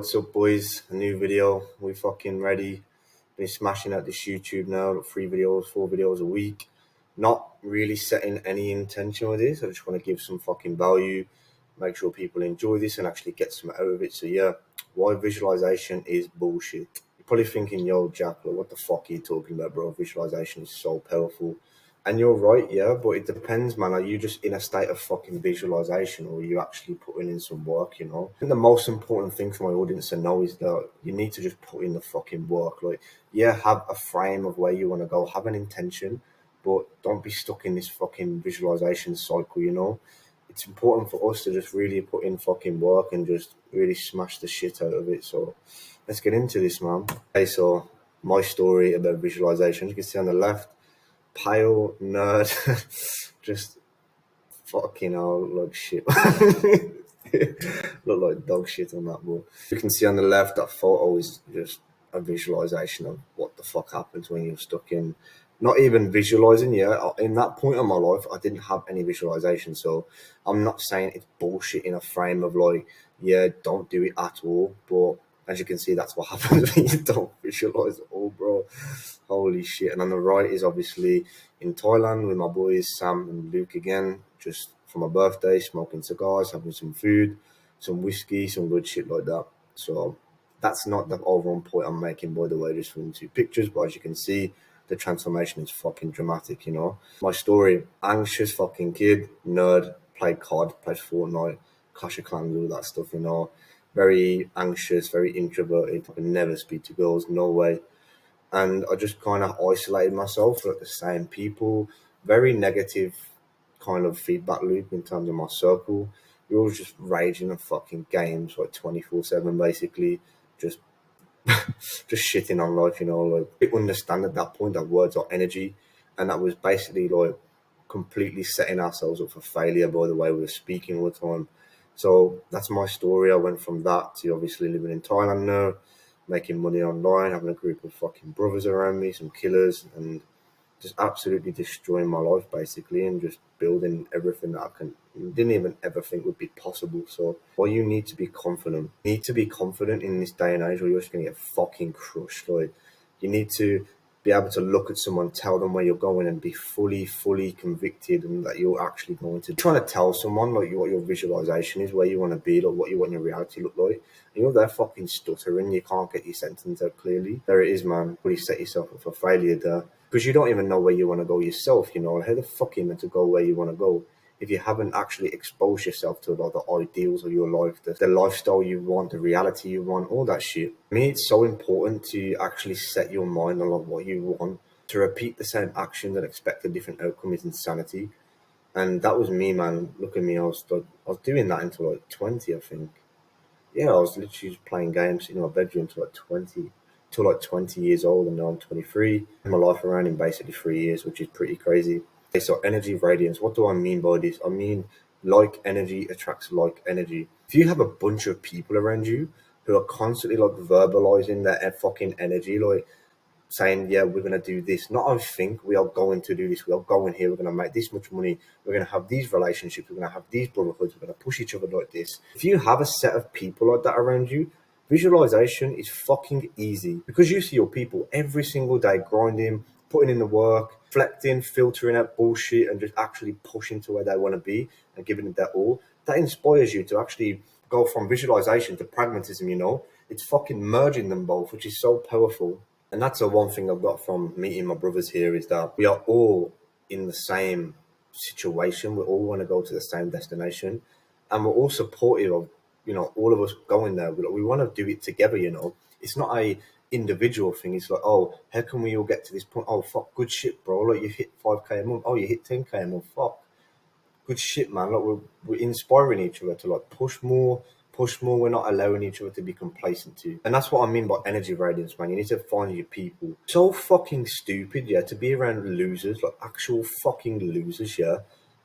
What's up, boys? A new video. We fucking ready. Been smashing out this YouTube now. 3 videos, 4 videos a week. Not really setting any intention with this. I just want to give some fucking value, make sure people enjoy this and actually get some out of it. So yeah, why visualization is bullshit. You're probably thinking, yo, Jack, what the fuck are you talking about, bro? Visualization is so powerful. And you're right, yeah, but it depends, man. Are you just in a state of fucking visualization, or are you actually putting in some work, you know? I think the most important thing for my audience to know is that you need to just put in the fucking work. Like, yeah, have a frame of where you want to go, have an intention, but don't be stuck in this fucking visualization cycle, you know? It's important for us to just really put in fucking work and just really smash the shit out of it. So let's get into this, man. Okay, so my story about visualization, you can see on the left, pale nerd, just fucking hell, like shit. Look like dog shit on that wall. You can see on the left that photo is just a visualization of what the fuck happens when you're stuck in. Not even visualizing, yeah. In that point of my life, I didn't have any visualization. So I'm not saying it's bullshit in a frame of like, yeah, don't do it at all. But as you can see, that's what happens when you don't visualize at all, bro. Holy shit. And on the right is obviously in Thailand with my boys, Sam and Luke again, just for my birthday, smoking cigars, having some food, some whiskey, some good shit like that. So that's not the overall point I'm making, by the way, just from 2 pictures. But as you can see, the transformation is fucking dramatic, you know. My story, anxious fucking kid, nerd, played COD, played Fortnite, Clash of Clans, all that stuff, you know. Very anxious, very introverted. I could never speak to girls, no way. And I just kind of isolated myself with the same people. Very negative kind of feedback loop in terms of my circle. We were all just raging in fucking games like 24/7, basically. Just just shitting on life, you know. Like, we understand at that point that words are energy, and that was basically like completely setting ourselves up for failure by the way we were speaking all the time. So that's my story. I went from that to obviously living in Thailand now, making money online, having a group of fucking brothers around me, some killers, and just absolutely destroying my life basically, and just building everything that I didn't even ever think would be possible. So, well, you need to be confident. You need to be confident in this day and age, or you're just gonna get fucking crushed. Like, you need to be able to look at someone, tell them where you're going, and be fully convicted, and that you're actually going to. Trying to tell someone like what your visualization is, where you want to be, like what you want your reality to look like, and you're there fucking stuttering, you can't get your sentence out clearly. There it is, man. Really set yourself up for failure there, because you don't even know where you want to go yourself. You know, how the fuck are you meant to go where you want to go if you haven't actually exposed yourself to like the ideals of your life, the lifestyle you want, the reality you want, all that shit. I mean, it's so important to actually set your mind on like what you want. To repeat the same actions and expect a different outcome is insanity. And that was me, man. Look at me. I was doing that until like 20, I think. Yeah, I was literally just playing games in my bedroom till like 20 years old, and now I'm 23. My life around in basically 3 years, which is pretty crazy. Okay, so energy radiance. What do I mean by this? I mean, like energy attracts like energy. If you have a bunch of people around you who are constantly like verbalizing their fucking energy, like saying, yeah, we're going to do this. Not I think we are going to do this. We are going here. We're going to make this much money. We're going to have these relationships. We're going to have these brotherhoods. We're going to push each other like this. If you have a set of people like that around you, visualization is fucking easy, because you see your people every single day grinding, putting in the work, reflecting, filtering out bullshit, and just actually pushing to where they want to be and giving it their all. That inspires you to actually go from visualization to pragmatism, you know? It's fucking merging them both, which is so powerful. And that's the one thing I've got from meeting my brothers here, is that we are all in the same situation. We all want to go to the same destination, and we're all supportive of, you know, all of us going there. We want to do it together, you know. It's not a individual thing. It's like, oh, how can we all get to this point? Oh, fuck, good shit, bro. Like, you hit 5K a month. Oh, you hit 10K a month. Fuck, good shit, man. Like, we're inspiring each other to like push more. We're not allowing each other to be complacent too. And that's what I mean by energy radiance, man. You need to find your people. So fucking stupid, yeah, to be around losers, like actual fucking losers, yeah.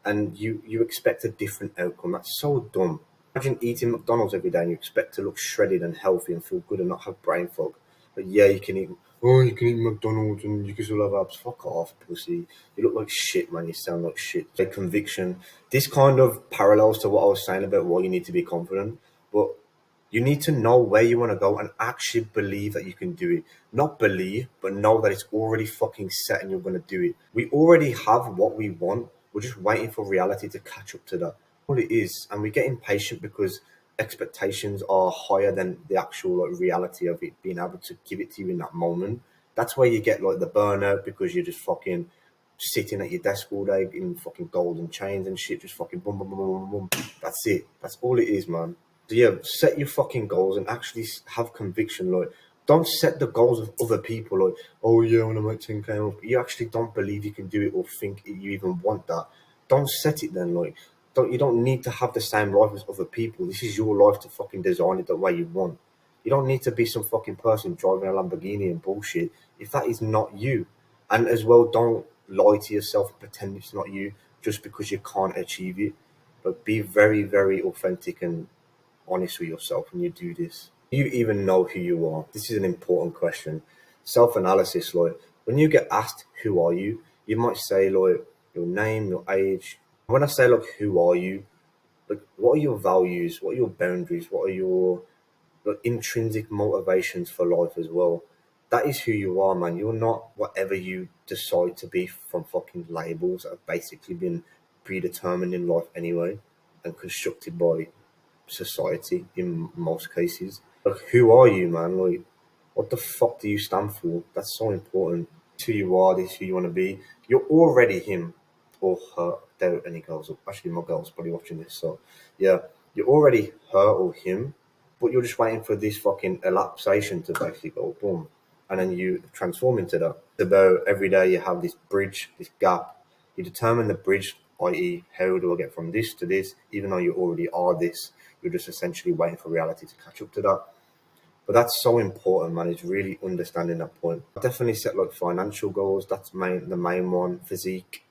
And you expect a different outcome. That's so dumb. Imagine eating McDonald's every day and you expect to look shredded and healthy and feel good and not have brain fog. But yeah, you can eat McDonald's and you can still have abs. Fuck off, pussy. You look like shit, man. You sound like shit. Like, conviction. This kind of parallels to what I was saying about why you need to be confident. But You need to know where you want to go and actually believe that you can do it. Not believe, but know that it's already fucking set and you're going to do it. We already have what we want. We're just waiting for reality to catch up to that. All it is. And we get impatient because expectations are higher than the actual reality of it being able to give it to you in that moment. That's where you get like the burnout because you're just fucking sitting at your desk all day in fucking golden chains and shit, just fucking boom, boom, boom, boom, boom. That's it. That's all it is, man. So yeah, set your fucking goals and actually have conviction. Like, don't set the goals of other people. Like, oh yeah, I want to make 10K off. You actually don't believe you can do it or think you even want that. Don't set it then. Like, you don't need to have the same life as other people. This is your life to fucking design it the way you want. You don't need to be some fucking person driving a Lamborghini and bullshit if that is not you. And as well, don't lie to yourself and pretend it's not you just because you can't achieve it. But be very, very authentic and honest with yourself when you do this. Do you even know who you are? This is an important question. Self-analysis, like when you get asked who are you, you might say like your name, your age. When I say like who are you, like what are your values, what are your boundaries, what are your like intrinsic motivations for life as well. That is who you are, man. You're not whatever you decide to be from fucking labels that have basically been predetermined in life anyway and constructed by society in most cases. Like, who are you, man? Like, what the fuck do you stand for? That's so important. It's who you are, this is who you want to be. You're already him or her. Doubt any girls. Actually, my girl's probably watching this, so yeah, you're already her or him, but you're just waiting for this fucking elapsation to basically go boom, and then you transform into that. It's about every day you have this bridge, this gap. You determine the bridge, i.e., how do I get from this to this, even though you already are this. You're just essentially waiting for reality to catch up to that. But that's so important, man. It's really understanding that point. I definitely set like financial goals. That's the main one. Physique,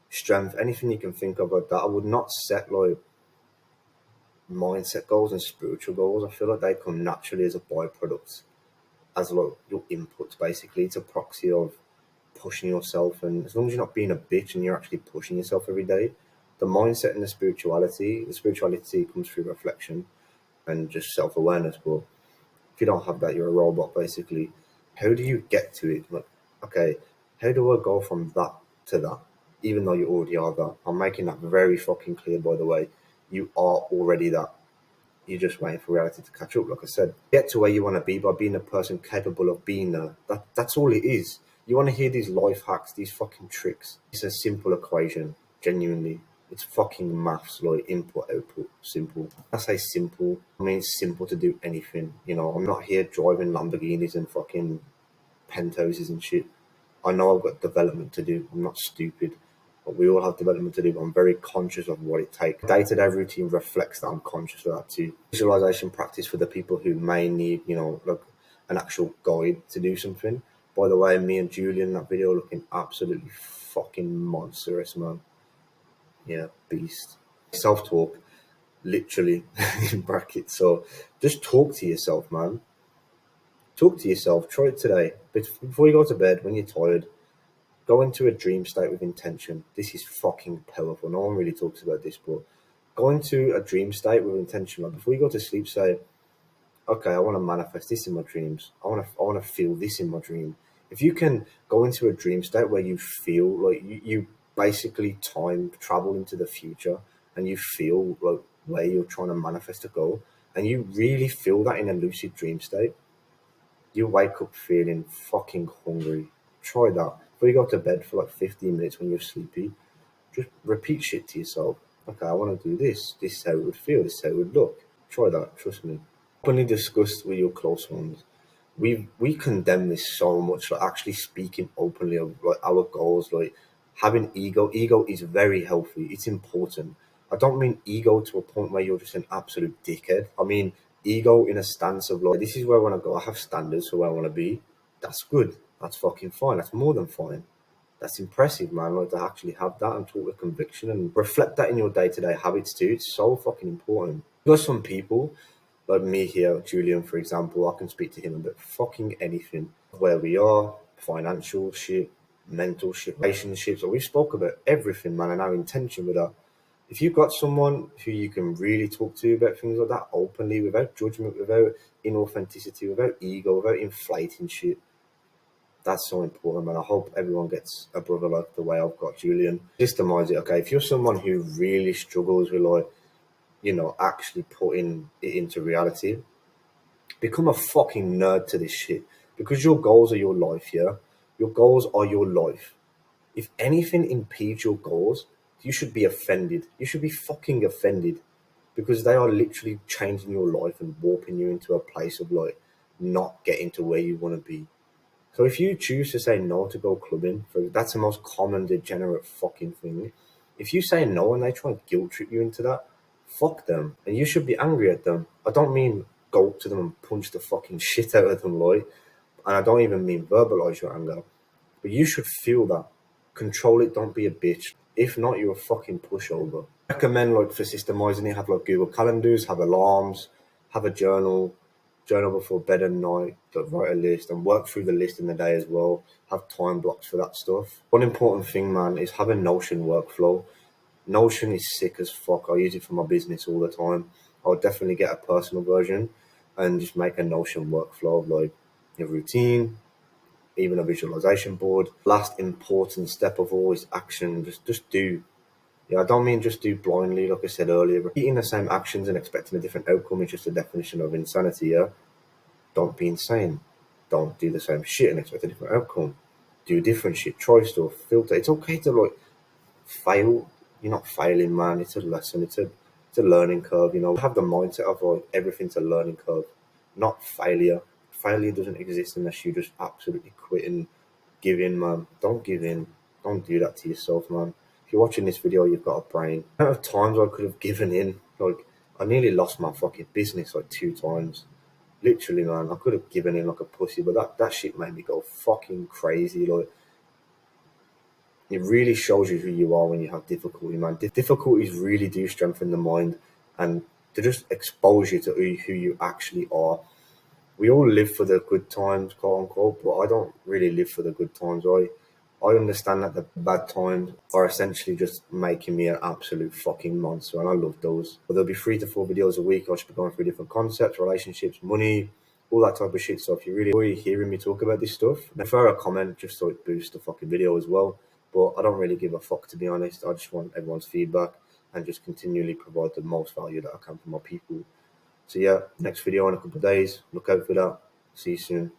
strength, anything you can think of like that. I would not set like mindset goals and spiritual goals. I feel like they come naturally as a byproduct, as like your inputs. Basically, it's a proxy of pushing yourself, and as long as you're not being a bitch and you're actually pushing yourself every day, the mindset and the spirituality comes through reflection and just self-awareness. But if you don't have that, you're a robot basically. How do you get to it? Like, okay, how do I go from that to that, even though you already are that? I'm making that very fucking clear, by the way. You are already that. You're just waiting for reality to catch up. Like I said, get to where you want to be by being a person capable of being there. That's all it is. You want to hear these life hacks, these fucking tricks. It's a simple equation, genuinely. It's fucking maths, like input, output, simple. I say simple, I mean it's simple to do anything. You know, I'm not here driving Lamborghinis and fucking penthouses and shit. I know I've got development to do. I'm not stupid. But we all have development to do, but I'm very conscious of what it takes. Day-to-day routine reflects that I'm conscious of that too. Visualization practice for the people who may need, you know, like an actual guide to do something. By the way, me and Julian in that video looking absolutely fucking monstrous, man. Yeah, beast. Self-talk, literally, in brackets. So just talk to yourself, man. Talk to yourself. Try it today. Before you go to bed, when you're tired, go into a dream state with intention. This is fucking powerful. No one really talks about this, but go into a dream state with intention. Like before you go to sleep, say, okay, I want to manifest this in my dreams. I want to feel this in my dream. If you can go into a dream state where you feel like you basically time travel into the future and you feel like where you're trying to manifest a goal and you really feel that in a lucid dream state, you wake up feeling fucking hungry. Try that. Before you go to bed for like 15 minutes when you're sleepy, just repeat shit to yourself. Okay, I want to do this. This is how it would feel. This is how it would look. Try that. Trust me. Openly discussed with your close ones. We condemn this so much. Like actually speaking openly of like our goals. Like having ego. Ego is very healthy. It's important. I don't mean ego to a point where you're just an absolute dickhead. I mean ego in a stance of like, this is where I want to go. I have standards for where I want to be. That's good. That's fucking fine. That's more than fine. That's impressive, man. Like to actually have that and talk with conviction and reflect that in your day-to-day habits too. It's so fucking important. There's some people like me here, Julian, for example, I can speak to him about fucking anything. Where we are, financial shit, mental shit, relationships. Or we spoke about everything, man, and our intention with that. If you've got someone who you can really talk to about things like that openly, without judgment, without inauthenticity, without ego, without inflating shit, that's so important, man. I hope everyone gets a brother like the way I've got Julian. Systemize it, okay? If you're someone who really struggles with, like, actually putting it into reality, become a fucking nerd to this shit, because your goals are your life, yeah? Your goals are your life. If anything impedes your goals, you should be offended. You should be fucking offended, because they are literally changing your life and warping you into a place of, like, not getting to where you want to be. So if you choose to say no to go clubbing, that's the most common degenerate fucking thing. If you say no and they try and guilt trip you into that, fuck them. And you should be angry at them. I don't mean go to them and punch the fucking shit out of them, Lloyd. And I don't even mean verbalize your anger. But you should feel that. Control it, don't be a bitch. If not, you're a fucking pushover. I recommend, like, for systemizing it, have like Google calendars, have alarms, have a journal before bed at night, like, write a list and work through the list in the day as well. Have time blocks for that stuff. One important thing, man, is have a Notion workflow. Notion is sick as fuck. I use it for my business all the time. I'll definitely get a personal version and just make a Notion workflow of, like, your routine, even a visualization board. Last important step of all is action. Just do. Yeah, I don't mean just do blindly, like I said earlier. Repeating the same actions and expecting a different outcome is just a definition of insanity, yeah? Don't be insane. Don't do the same shit and expect a different outcome. Do different shit. Try stuff. Filter. It's okay to, like, fail. You're not failing, man. It's a lesson. It's a learning curve, you know. Have the mindset of, like, everything's a learning curve, not failure. Failure doesn't exist unless you just absolutely quit and give in, man. Don't give in. Don't do that to yourself, man. If you're watching this video, you've got a brain. The amount of times I could have given in, like, I nearly lost my fucking business like 2 times. Literally, man, I could have given in like a pussy, but that shit made me go fucking crazy. Like, it really shows you who you are when you have difficulty, man. Difficulties really do strengthen the mind, and to just expose you to who you actually are. We all live for the good times, quote unquote, but I don't really live for the good times. I understand that the bad times are essentially just making me an absolute fucking monster, and I love those. But there'll be 3 to 4 videos a week. I should be going through different concepts, relationships, money, all that type of shit. So if you really enjoy hearing me talk about this stuff, prefer a comment just so it boosts the fucking video as well. But I don't really give a fuck, to be honest. I just want everyone's feedback and just continually provide the most value that I can for my people. So yeah, next video in a couple of days. Look out for that. See you soon.